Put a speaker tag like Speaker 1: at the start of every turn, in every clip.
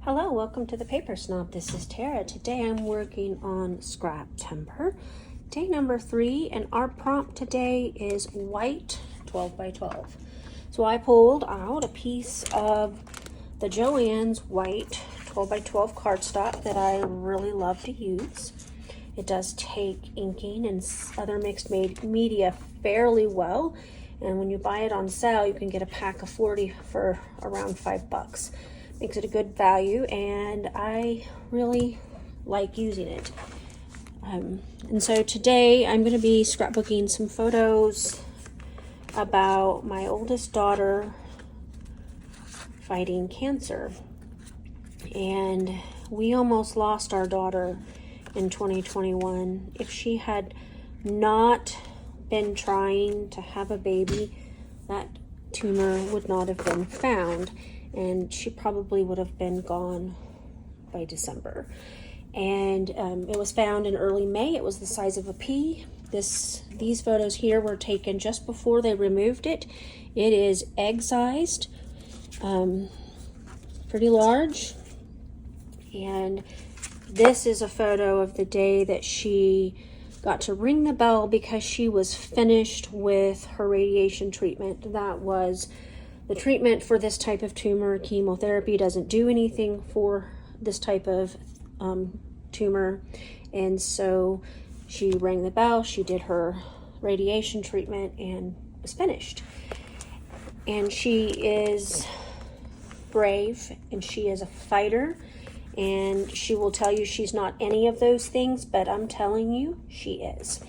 Speaker 1: Hello, welcome to the Paper Snob. This is Tara. Today I'm working on Scraptember, day number 3, and our prompt today is white 12 by 12. So I pulled out a piece of the Joann's white 12 by 12 cardstock that I really love to use. It does take inking and other mixed media fairly well, and when you buy it on sale you can get a pack of 40 for around $5. Makes it a good value, and I really like using it. And so today I'm going to be scrapbooking some photos about my oldest daughter fighting cancer. And we almost lost our daughter in 2021. If she had not been trying to have a baby, that tumor would not have been found, and she probably would have been gone by December. And it was found in early May. It was the size of a pea. These photos here were taken just before they removed it. It is egg-sized, pretty large. And this is a photo of the day that she got to ring the bell because she was finished with her radiation treatment. That was the treatment for this type of tumor. Chemotherapy doesn't do anything for this type of tumor. And so she rang the bell, she did her radiation treatment, and was finished. And she is brave, and she is a fighter, and she will tell you she's not any of those things, but I'm telling you, she is.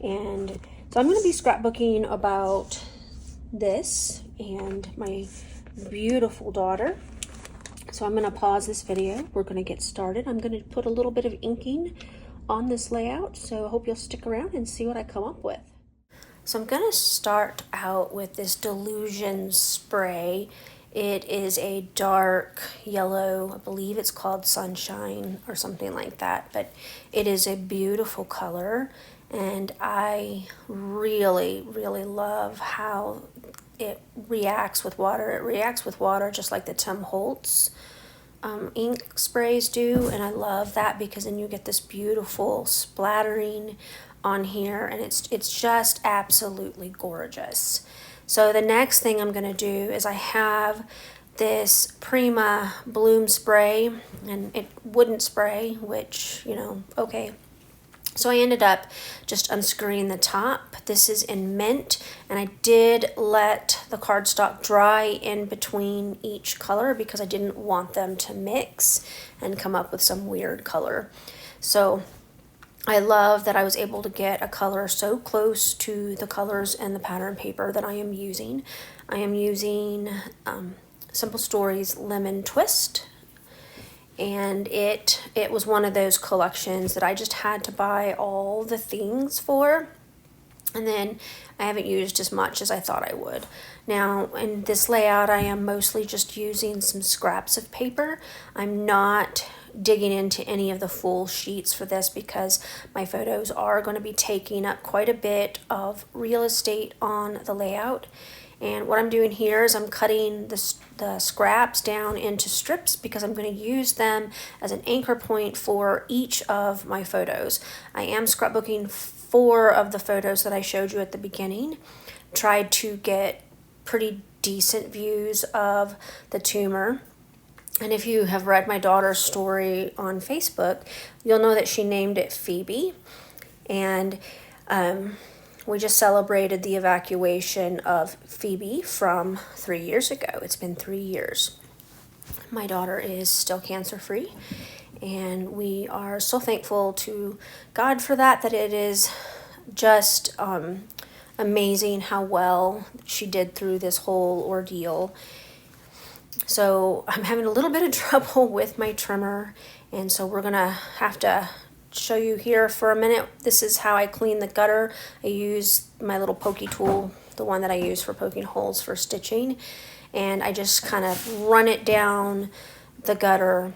Speaker 1: And so I'm going to be scrapbooking about this and my beautiful daughter. So I'm going to pause this video. We're going to get started. I'm going to put a little bit of inking on this layout, so I hope you'll stick around and see what I come up with. So I'm going to start out with this Delusion spray. It is a dark yellow, I believe it's called Sunshine or something like that, but it is a beautiful color, and I really love how it reacts with water. It reacts with water just like the Tim Holtz ink sprays do, and I love that because then you get this beautiful splattering on here, and it's just absolutely gorgeous. So the next thing I'm going to do is I have this Prima Bloom spray, and it wouldn't spray, which, you know, okay. So I ended up just unscrewing the top. This is in mint, and I did let the cardstock dry in between each color because I didn't want them to mix and come up with some weird color. So I love that I was able to get a color so close to the colors and the pattern paper that I am using. I am using Simple Stories Lemon Twist. And it was one of those collections that I just had to buy all the things for, and then I haven't used as much as I thought I would. Now in this layout I am mostly just using some scraps of paper. I'm not digging into any of the full sheets for this because my photos are going to be taking up quite a bit of real estate on the layout. And what I'm doing here is I'm cutting the scraps down into strips because I'm going to use them as an anchor point for each of my photos. I am scrapbooking 4 of the photos that I showed you at the beginning. Tried to get pretty decent views of the tumor. And if you have read my daughter's story on Facebook, you'll know that she named it Phoebe. And we just celebrated the evacuation of Phoebe from 3 years ago. It's been 3 years. My daughter is still cancer-free, and we are so thankful to God for that it is just amazing how well she did through this whole ordeal. So I'm having a little bit of trouble with my trimmer, and so we're gonna have to show you here for a minute. This is how I clean the gutter. I use my little pokey tool, the one that I use for poking holes for stitching, and I just kind of run it down the gutter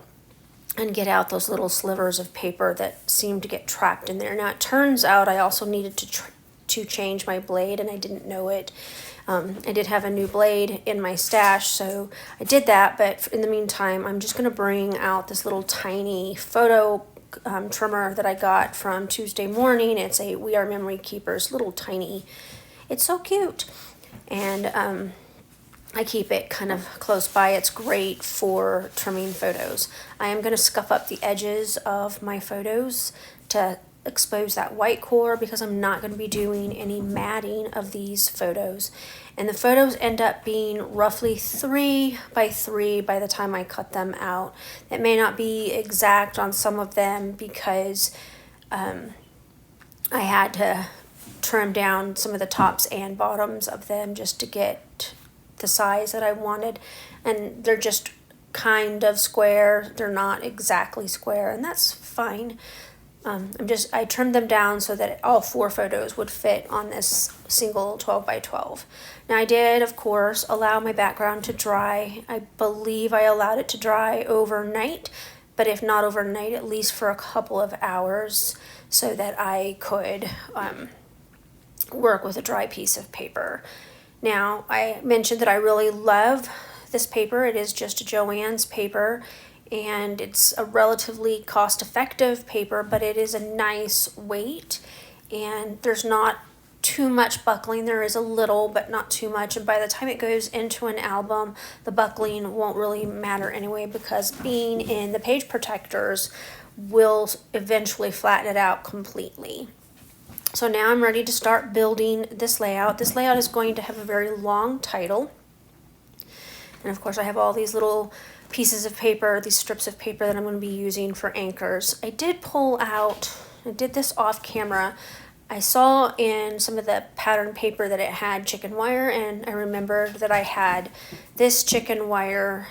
Speaker 1: and get out those little slivers of paper that seem to get trapped in there. Now it turns out I also needed to change my blade, and I didn't know it. I did have a new blade in my stash, so I did that, but in the meantime, I'm just going to bring out this little tiny photo trimmer that I got from Tuesday Morning. It's a We Are Memory Keepers, little tiny, it's so cute. And I keep it kind of close by. It's great for trimming photos. I am going to scuff up the edges of my photos to expose that white core because I'm not going to be doing any matting of these photos. And the photos end up being roughly 3 by 3 by the time I cut them out. That may not be exact on some of them because I had to trim down some of the tops and bottoms of them just to get the size that I wanted, and they're just kind of square. They're not exactly square, and that's fine. I trimmed them down so that all 4 photos would fit on this single 12 by 12. Now I did, of course, allow my background to dry. I believe I allowed it to dry overnight, but if not overnight, at least for a couple of hours so that I could work with a dry piece of paper. Now, I mentioned that I really love this paper. It is just a Joann's paper, and it's a relatively cost-effective paper, but it is a nice weight, and there's not too much buckling. There is a little, but not too much, and by the time it goes into an album, the buckling won't really matter anyway because being in the page protectors will eventually flatten it out completely. So now I'm ready to start building this layout. This layout is going to have a very long title. And of course I have all these little pieces of paper, these strips of paper that I'm going to be using for anchors. I did this off camera. I saw in some of the pattern paper that it had chicken wire, and I remembered that I had this chicken wire.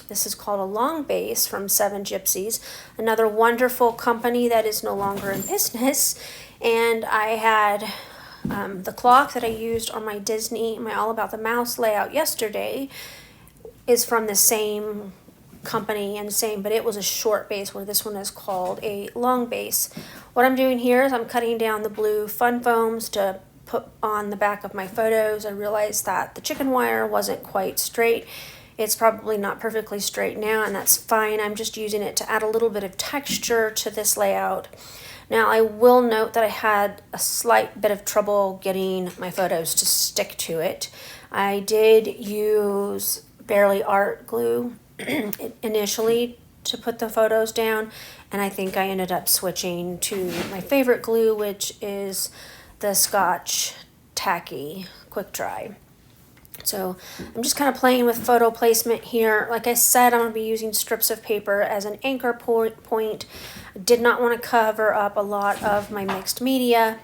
Speaker 1: This is called a long base from Seven Gypsies, another wonderful company that is no longer in business. And I had the clock that I used on my All About the Mouse layout yesterday is from the same company and but it was a short base, where this one is called a long base. What I'm doing here is I'm cutting down the blue fun foams to put on the back of my photos. I realized that the chicken wire wasn't quite straight. It's probably not perfectly straight now, and that's fine. I'm just using it to add a little bit of texture to this layout. Now, I will note that I had a slight bit of trouble getting my photos to stick to it. I did use Barely Art glue initially to put the photos down, and I think I ended up switching to my favorite glue, which is the Scotch Tacky Quick Dry. So I'm just kind of playing with photo placement here. Like I said, I'm going to be using strips of paper as an anchor point. I did not want to cover up a lot of my mixed media,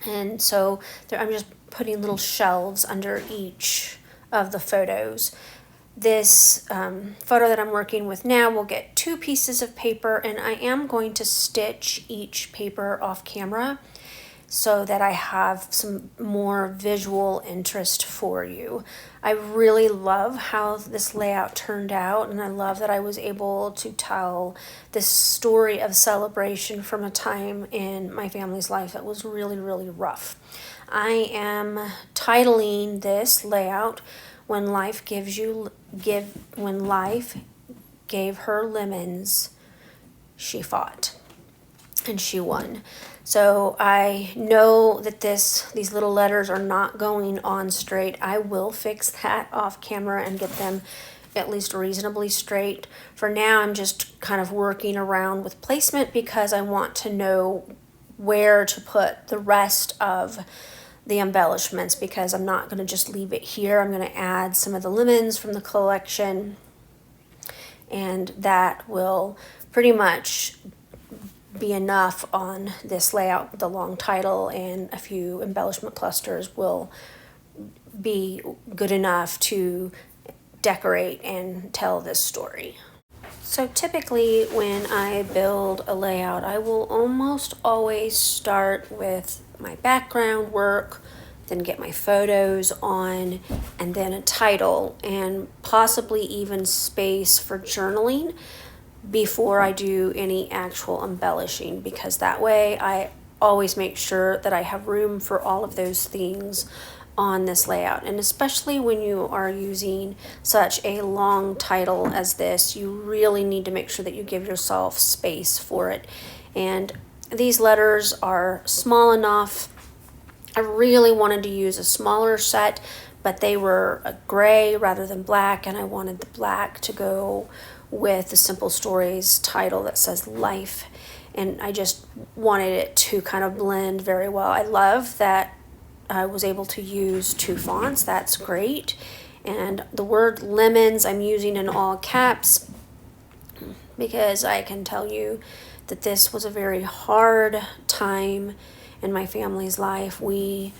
Speaker 1: and so I'm just putting little shelves under each of the photos. This photo that I'm working with now will get 2 pieces of paper, and I am going to stitch each paper off camera so that I have some more visual interest for you. I really love how this layout turned out, and I love that I was able to tell this story of celebration from a time in my family's life that was really, really rough. I am titling this layout When Life Gave Her Lemons, She Fought, and she won. So I know that these little letters are not going on straight. I will fix that off camera and get them at least reasonably straight. For now, I'm just kind of working around with placement because I want to know where to put the rest of the embellishments, because I'm not going to just leave it here. I'm going to add some of the lemons from the collection, and that will pretty much be enough on this layout. The long title and a few embellishment clusters will be good enough to decorate and tell this story. So typically when I build a layout, I will almost always start with my background work, then get my photos on, and then a title, and possibly even space for journaling. before I do any actual embellishing, because that way I always make sure that I have room for all of those things on this layout. And especially when you are using such a long title as this, you really need to make sure that you give yourself space for it. And these letters are small enough. I really wanted to use a smaller set, but they were a gray rather than black, and I wanted the black to go with the Simple Stories title that says Life, and I just wanted it to kind of blend very well. I love that I was able to use 2 fonts. That's great. And the word lemons I'm using in all caps because I can tell you that this was a very hard time in my family's life. We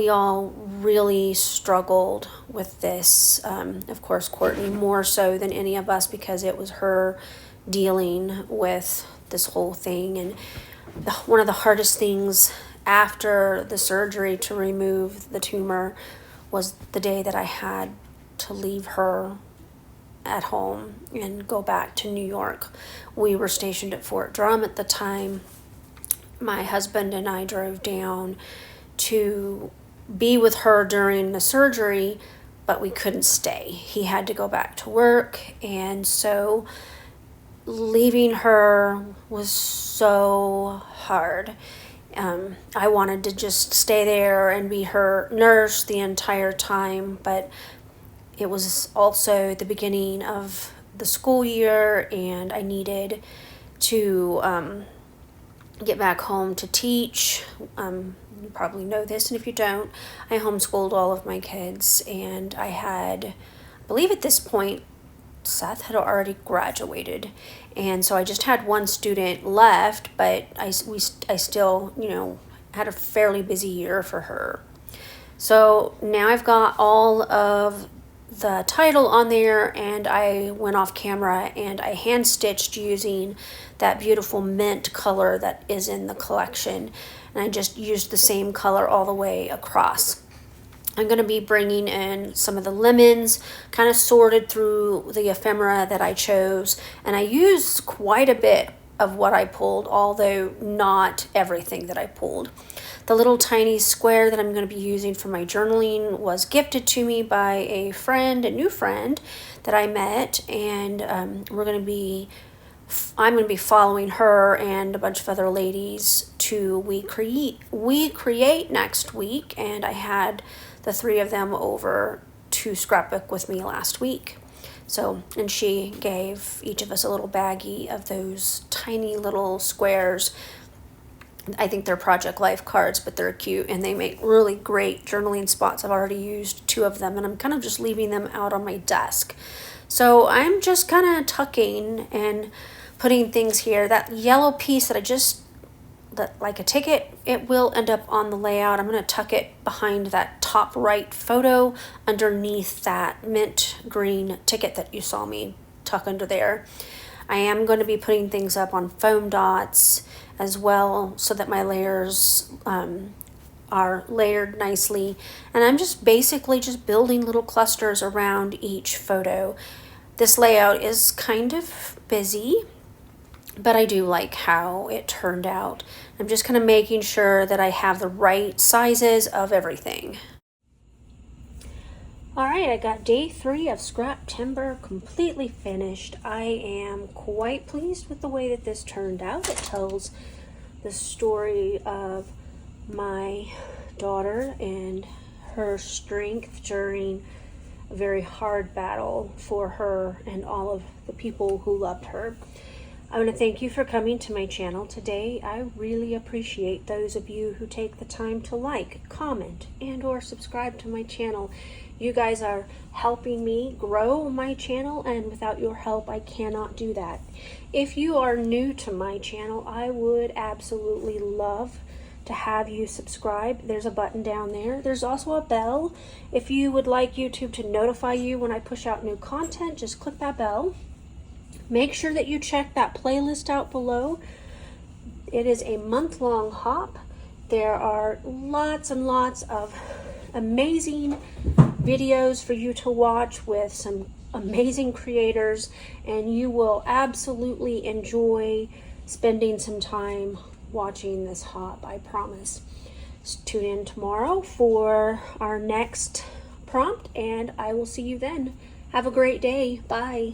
Speaker 1: all really struggled with this. Of course, Courtney more so than any of us, because it was her dealing with this whole thing. And one of the hardest things after the surgery to remove the tumor was the day that I had to leave her at home and go back to New York. We were stationed at Fort Drum at the time. My husband and I drove down to be with her during the surgery, but we couldn't stay. He had to go back to work, and so leaving her was so hard. I wanted to just stay there and be her nurse the entire time, but it was also the beginning of the school year, and I needed to get back home to teach. You probably know this, and if you don't, I homeschooled all of my kids, and I believe at this point, Seth had already graduated, and so I just had one student left, but I still, had a fairly busy year for her. So now I've got all of the title on there, and I went off camera and I hand stitched using that beautiful mint color that is in the collection, and I just used the same color all the way across. I'm going to be bringing in some of the lemons, kind of sorted through the ephemera that I chose, and I used quite a bit of what I pulled, although not everything that I pulled. The little tiny square that I'm going to be using for my journaling was gifted to me by a new friend that I met, and I'm going to be following her and a bunch of other ladies to We Create next week, and I had the 3 of them over to scrapbook with me last week. So, and she gave each of us a little baggie of those tiny little squares. I think they're Project Life cards, but they're cute, and they make really great journaling spots. I've already used 2 of them, and I'm kind of just leaving them out on my desk. So I'm just kind of tucking and putting things here. That yellow piece that like a ticket, it will end up on the layout. I'm going to tuck it behind that top right photo underneath that mint green ticket that you saw me tuck under there. I am going to be putting things up on foam dots as well, so that my layers are layered nicely. And I'm just basically just building little clusters around each photo. This layout is kind of busy, but I do like how it turned out. I'm just kind of making sure that I have the right sizes of everything. All right, I got day 3 of Scraptember completely finished. I am quite pleased with the way that this turned out. It tells the story of my daughter and her strength during a very hard battle for her and all of the people who loved her. I want to thank you for coming to my channel today. I really appreciate those of you who take the time to like, comment, and or subscribe to my channel. You guys are helping me grow my channel, and without your help, I cannot do that. If you are new to my channel, I would absolutely love to have you subscribe. There's a button down there. There's also a bell. If you would like YouTube to notify you when I push out new content, just click that bell. Make sure that you check that playlist out below. It is a month-long hop. There are lots and lots of amazing videos for you to watch with some amazing creators, and you will absolutely enjoy spending some time watching this hop, I promise. Tune in tomorrow for our next prompt, and I will see you then. Have a great day. Bye.